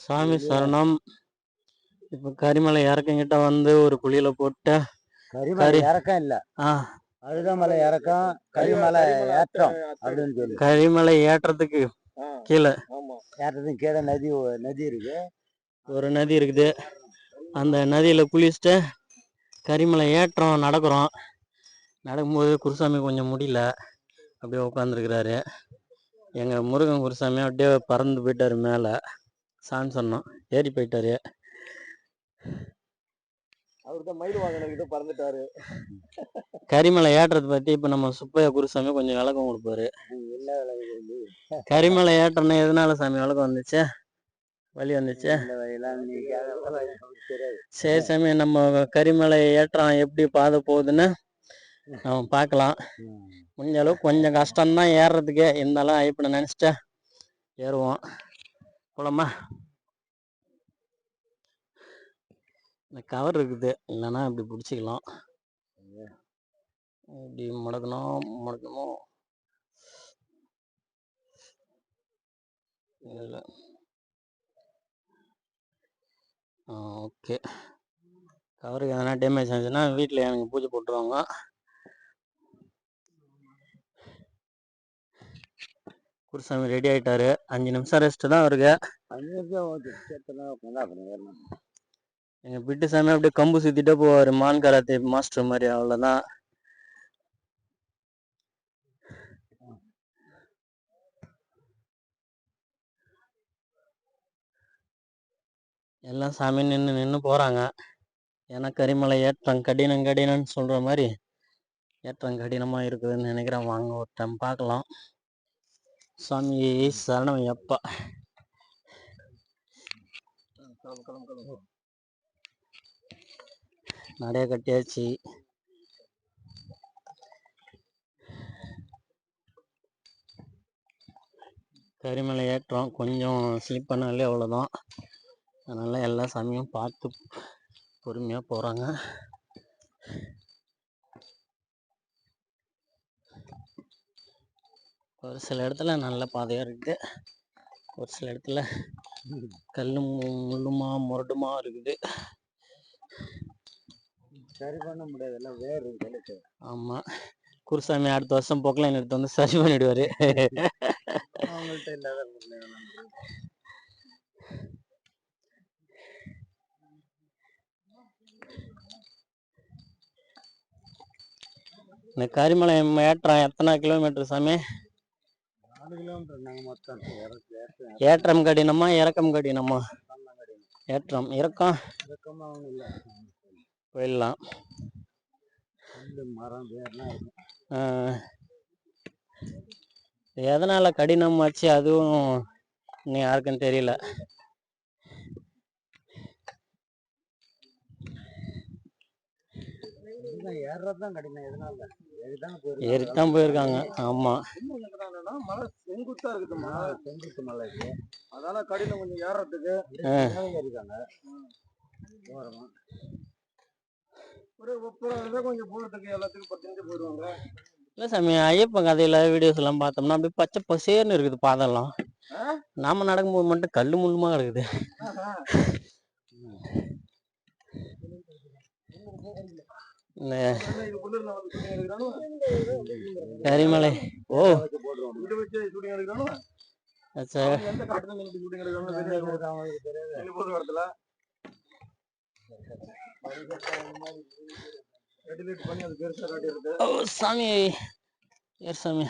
சாமி சரணம். இப்ப கரிமலை இறக்கங்கிட்ட வந்து ஒரு குழியில போட்டு கரிமலை இறக்கம் இல்ல, அழுதமலை இறக்கம், கரிமலை ஏற்றம் அப்படின்னு சொல்லி. கரிமலை ஏற்றத்துக்கு கீழே ஏற்றத்துக்கு கீழே நதி இருக்கு, ஒரு நதி இருக்குது. அந்த நதியில குளிச்சுட்டு கரிமலை ஏற்றம் நடக்கிறோம். நடக்கும்போது குருசாமி கொஞ்சம் முடியல, அப்படியே உட்காந்துருக்கிறாரு. எங்க முருகன் குருசாமி அப்படியே பறந்து போயிட்டாரு மேல. சாமி சொன்னோம், ஏறி போயிட்டாரு. அவர்தான் மயில் வாகனத்துக்கிட்ட பறந்துட்டாரு. கரிமலை ஏற்றத்தை பத்தி இப்ப நம்ம சுப்பையா குருசாமி கொஞ்சம் விளக்கம் கொடுப்பாரு. கரிமலை ஏற்றம்னா எதனால சாமி விளக்கம் வந்துச்சு, வழி வந்துச்சு? சரி சாமி, நம்ம கரிமலை ஏற்றம் எப்படி பாதை போகுதுன்னு நம்ம பார்க்கலாம். முடிஞ்ச அளவுக்கு கொஞ்சம் கஷ்டம்தான் ஏறுறதுக்கு, இருந்தாலும் ஐப்பனை நினைச்சிட்டா ஏறுவோம். போலாமா? இந்த கவர் இருக்குது, இல்லைன்னா இப்படி பிடிச்சிக்கலாம். இப்படி முடக்கணும். இல்லை, ஓகே. கவருக்கு எதனா டேமேஜ் ஆச்சுன்னா வீட்டில் எனக்கு பூஜை போட்டுருவாங்க. குருசாமி ரெடி ஆயிட்டாரு. 5 நிமிஷம் ரெஸ்ட் தான் அவருக்கு. எங்க பிட்டு சாமி அப்படியே கம்பு சுத்திட்டே போவாரு, மான் கராத்தே மாஸ்டர் மாதிரி. அவ்வளவுதான். எல்லாம் சாமி நின்று போறாங்க. ஏன்னா கரிமலை ஏற்றம் கடினம்னு சொல்ற மாதிரி ஏற்றம் கடினமா இருக்குதுன்னு நினைக்கிறேன். வாங்க ஒரு டைம் பார்க்கலாம். சாமி சரணம் அப்பா. நிறைய கட்டியாச்சு. கரிமலை ஏற்றம் கொஞ்சம் ஸ்லிப் பண்ணாலே அவ்வளோதான். அதனால எல்லா சாமியும் பார்த்து பொறுமையாக போகிறாங்க. ஒரு சில இடத்துல நல்ல பாதையாக இருக்குது, ஒரு சில இடத்துல கல்லும் முள்ளுமா முரடுமா இருக்குது. சரி பண்ண முடியாது, வேறு. ஆமாம், குருசாமி அடுத்த வருஷம் போக்கலாம் எடுத்து வந்து சரி பண்ணிடுவாரு. அவங்கள்ட்ட இல்லாத இந்த கரிமலை ஏற்றம் எத்தனை கிலோமீட்டர் சாமி? 4 கிலோமீட்டர் மொத்தம். ஏற்றம் கடினமா இறக்கம் கடினமா? ஏற்றம். இறக்கம் போயிடலாம். எதனால கடினம் ஆச்சு அதுவும் இன்னும் யாருக்கும் தெரியல. ஏறித்தான் போயிருக்காங்க. ஆமா, செங்குத்தா இருக்குது மலை, அதனால கடினம் கொஞ்சம் ஏறதுக்கு. கொஞ்சம் போறதுக்கு எல்லாத்துக்கும் 10 நிமிஷம் போயிடுவாங்க. இல்ல சாமி, ஐயப்பன் கதையில வீடியோஸ் எல்லாம் பார்த்தோம்னா அப்படியே பச்சை பசேர்னு இருக்குது பாதெல்லாம். நாம நடக்கும்போது மட்டும் கல்லு முள்ளுமா கிடக்குது. கரிமலை ஓ சாமி, சாமி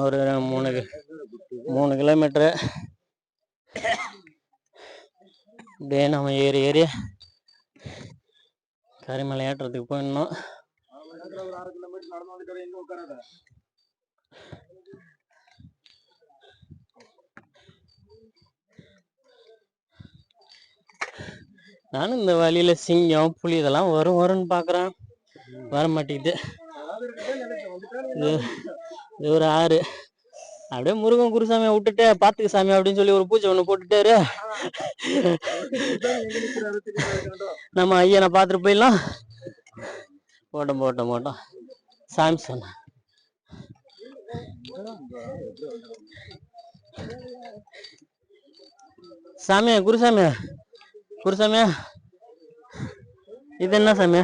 ஒரு 3 கிலோமீட்டரு அப்படியே நம்ம ஏறி கரிமலை ஏற்றத்துக்கு போயிடணும். நானும் இந்த வழியில சிங்கம் புலி இதெல்லாம் வரும்னு பாக்குறேன், வர மாட்டேங்குது. இது ஒரு ஆறு. அப்படியே முருகன் குருசாமியை விட்டுட்டு பாத்துக்க சாமி அப்படின்னு சொல்லி ஒரு பூஜை ஒண்ணு போட்டுட்டாரு. நம்ம ஐயனை பாத்துட்டு போயிடலாம். போட்டோம் சாமி சொன்ன சாமி குருசாமி, குருசாமி இது என்ன சாமி?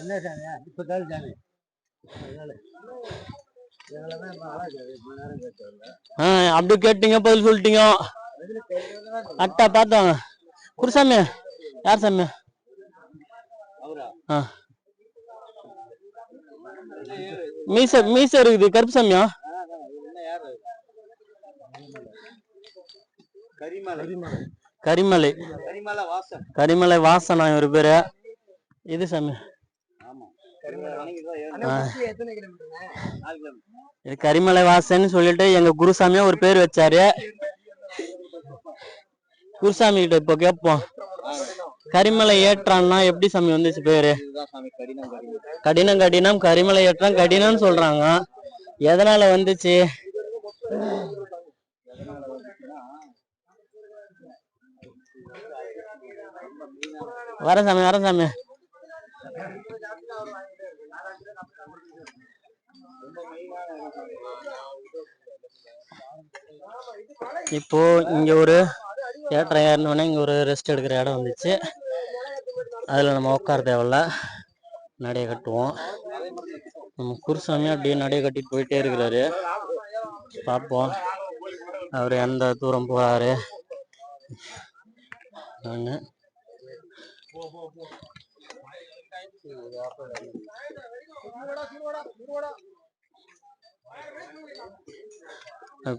என்ன சாமி? இப்ப கால் சாமி. அப்படி கேட்டீங்க, பதில் சொல்லிட்டீங்க. அட்டா பார்த்தாங்க. குருசாமி யார் சாமி? மீச மீச இருக்குது, கருப்பு சாமியா? கரிமலை, கரிமலை வாசனா இவர் பேரு. இது சாமி இது கரிமலை வாசன்னு சொல்லிட்டு எங்க குருசாமியா ஒரு பேர் வச்சாரு. குருசாமி கிட்ட இப்போ கேட்போம், கரிமலை ஏற்றான்னா எப்படி சாமி வந்துச்சு பேரு? கடினம் கடினம், கரிமலை ஏற்றம் கடினம்னு சொல்றாங்க. எதனால வந்துச்சு? வர சாமி, வர சாமி. இப்போ இங்க ஒரு ஏற்றம் ஏறினோடனே இங்க ஒரு ரெஸ்ட் எடுக்கிற இடம் வந்துச்சு. அதுல நம்ம உட்கார தேவையில்ல, நடைய கட்டுவோம். நம்ம குருசாமி அப்படியே நடைய கட்டிட்டு போயிட்டே இருக்கிறாரு. பார்ப்போம் அவரு எந்த தூரம் போறாரு.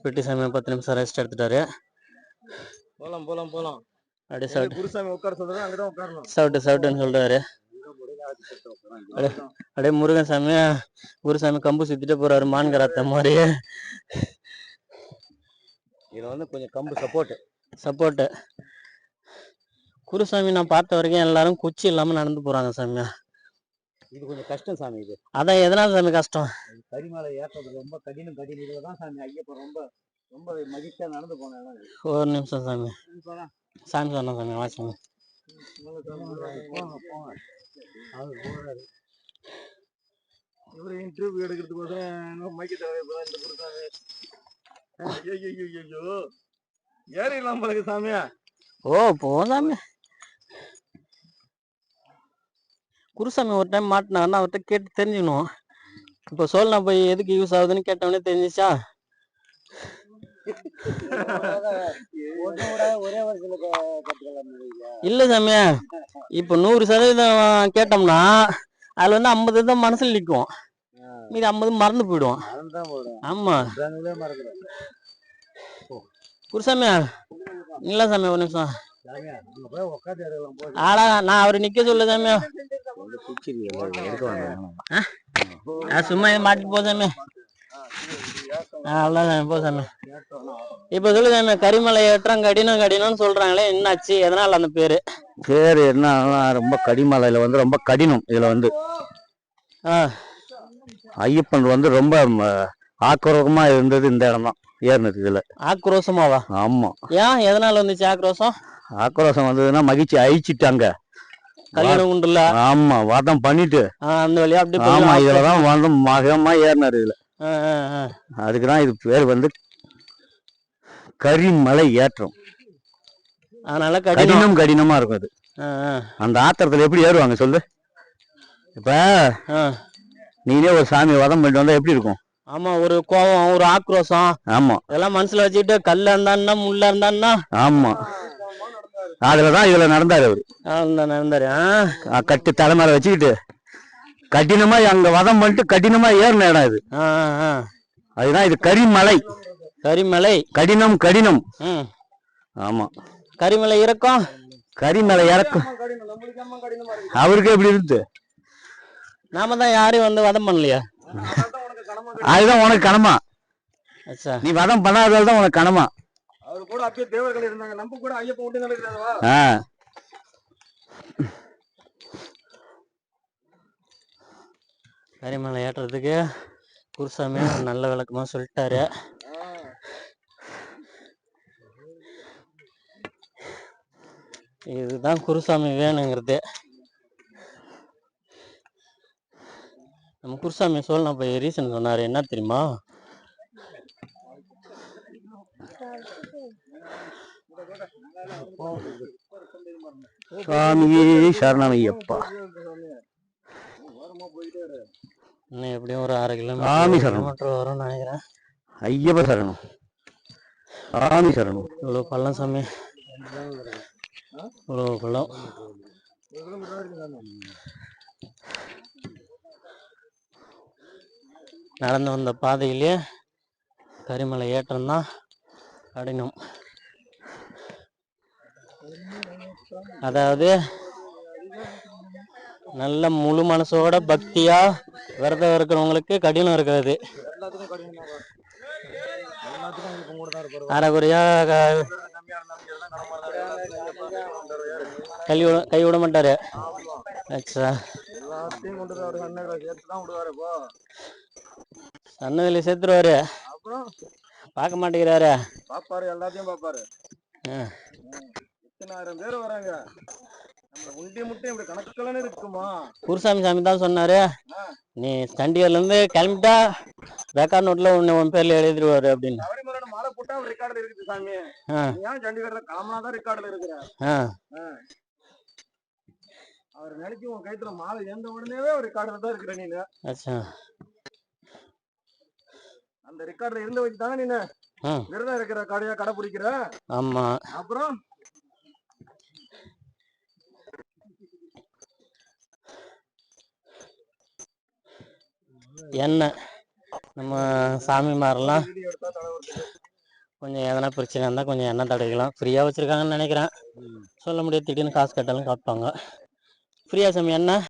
பெட்டி சாமி 10 நிமிஷம் ரெஸ்ட் எடுத்துட்டாரு. போலாம் போலாம் போலாம். அப்படியே சவுட்டு குருசாமி உட்கார சொல்றாரு, அங்கதான் உட்காரணும். சவுட்டு சவுட்டுன்னு சொல்றாரு. அப்படியே முருகன் சாமி குருசாமி கம்பு சுத்திட்டு போறாரு, மான்கராத்த மாதிரி. இதுல வந்து கொஞ்சம் கம்பு சப்போர்ட். குருசாமி நான் பார்த்த வரைக்கும் எல்லாரும் குச்சி இல்லாம நடந்து போறாங்க சாமி. இது கொஞ்சம் கஷ்டம் சாமி. இது அதான் எதனால சாமி கஷ்டம்? கரிமலை ஏற்றது ரொம்ப கடினம். இதுலதான் சாமி ஐயப்பன் ரொம்ப ரொம்ப மகிழ்ச்சியா நடந்து போனேன். ஒரு நிமிஷம் சாமி, சாமி சொன்ன சாமி, வா சாமி. இவரு இன்டர்வியூ எடுக்கிறதுக்கோசரம் மைக்கு ஏறிடலாம் பழகு சாமியா. ஓ போ சாமி. குருசாமி ஒரு டைம் மாட்டினாருன்னா அவர்கிட்ட கேட்டு தெரிஞ்சுக்கணும். இப்போ சோழனா போய் எதுக்கு யூஸ் ஆகுதுன்னு கேட்டவனே தெரிஞ்சிச்சா? இல்ல சாமி, இப்ப 100% கேட்டோம்னா அதுல வந்து 50 தான் மனசுல நிற்கும், மீது 50 மறந்து போயிடும். ஆமா குருசாமி, இல்ல சாமி ஒரு நிமிஷம். ஆடா நான் அவரு நிக்க சொல்ல சாமி. சும்மா மாட்டிட்டு போ சாமி. அவ்வளவுதான் போ சாமி. இப்ப சொல்லு சாமி, கரிமலை ஏற்றம் கடினம் கடினம்னு சொல்றாங்களே, என்னாச்சு? எதனால அந்த பேரு? பேரு என்ன, ரொம்ப கடிமலையில வந்து ரொம்ப கடினம். இதுல வந்து ஐயப்பன் வந்து ரொம்ப ஆக்ரோஷமா இருந்தது இந்த இடம் தான் ஏறினது. இதுல ஆக்ரோஷமாவா? ஆமா. ஏன் எதனால வந்துச்சு ஆக்ரோஷம்? ஆக்ரோஷம் வந்ததுன்னா மகிழ்ச்சி அழிச்சிட்டாங்க. கல்யாணம் உண்டுல. ஆமா, வாதம் பண்ணிட்டு அந்த வழியா அப்படி. ஆமா, இதுலதான் வந்து மகமா ஏறினாரு. இதுல அதுக்குதான் இது பேர் வந்து கரிமலை ஏற்றம். அதனால கடினம் கடினமா இருக்கும் அது. அந்த ஆத்திரத்துல எப்படி ஏறுவாங்க சொல்லு? இப்ப நீனே ஒரு சாமி வதம் பண்ணிட்டு வந்தா எப்படி இருக்கும்? ஆமா, ஒரு கோபம், ஒரு ஆக்ரோஷம். ஆமா, இதெல்லாம் மனசுல வச்சுக்கிட்டு கல்ல இருந்தான்னா முள்ள இருந்தான்னா. ஆமா, அதுலதான் இதுல நடந்தாரு அவரு. நடந்தாரு. கட்டு தலைமையில வச்சுக்கிட்டு கடினமா அங்க வதம் பண்ணிட்டு கடினமா ஏறின இடம் இது. அதுதான் இது கரிமலை. கரிமலை கடினம் கடினம். ஆமா, கரிமலை இறக்கம். கரிமலை இறக்கம் அவருக்கு எப்படி இருந்து? நாம தான் யாரையும் வந்து வதம் பண்ணலையா? அதுதான் உனக்கு கனமா. நீ வதம் பண்ணாததால தான் உனக்கு கனமா. அவரு கூட அப்படியே தேவர்கள் இருந்தாங்க, நம்ம கூட ஐயப்பன் விட்டு நடக்கிறாரா? கரிமலை ஏற்றுறதுக்கு குருசாமி நல்ல விளக்கமா சொல்லிட்டாரு. இதுதான் குருசாமி வேணுங்கிறது. நம்ம குருசாமி சோழனா போய் ரீசன் சொன்னாரு, என்ன தெரியுமா? சுவாமியே சரணம் ஐயப்பா. இன்னும் எப்படியும் ஒரு 1/2 சாமி சரணம். கிலோமீட்டர் வரும்னு நினைக்கிறேன். ஐயப்ப சரணம். சாமி சரணம். இவ்வளோ பள்ளம் சாமி, இவ்வளோ பள்ளம். நடந்து வந்த பாதையிலேயே கரிமலை ஏற்றம் தான் கடினம். அதாவது நல்ல முழு மனசோட பக்தியா விரதம் இருக்கிறவங்களுக்கு கடினம் இருக்காது. அரைகுறையா கை விட மாட்டாரு. சன்னதில சேர்த்துருவாரு, பார்க்க மாட்டேங்கிறாரு. பாப்பாரு, எல்லாத்தையும் பாப்பாரு. பேர் வராங்க. உண்டி முட்டை இப்படி கணக்குலன்னு இருக்குமா? குருசாமி சாமி தான் சொன்னாரு, நீ சண்டிகர்ல இருந்து கிளம்பிட்டா ரெக்கார்ட் நோட்ல உன் பேர்ல எழுதிடுவாரு அப்படின்னு. சபரிமலை மாலை போட்டா ரெக்கார்டுல இருக்குது சாமி. ஏன் சண்டிகர்ல காமனாதான் ரெக்கார்டுல இருக்கிற? அவர் நினைச்சு உன் கைத்துல மாலை எந்த உடனேவே ஒரு ரெக்கார்டுல தான் இருக்கிற நீனு. அந்த ரெக்கார்டுல இருந்து வச்சுதானே நீனு விரதம் இருக்கிற கடையா கடைபிடிக்கிற. ஆமா. அப்புறம் என்ன நம்ம சாமி மாரெல்லாம் கொஞ்சம் எதனா பிரச்சனை இருந்தால் கொஞ்சம் எண்ணெய் தடவிக்கலாம். ஃப்ரீயாக வச்சுருக்காங்கன்னு நினைக்கிறேன், சொல்ல முடியாது. திடீர்னு காசு கட்டாலும் காப்பாங்க. ஃப்ரீயா சாமி எண்ணெய்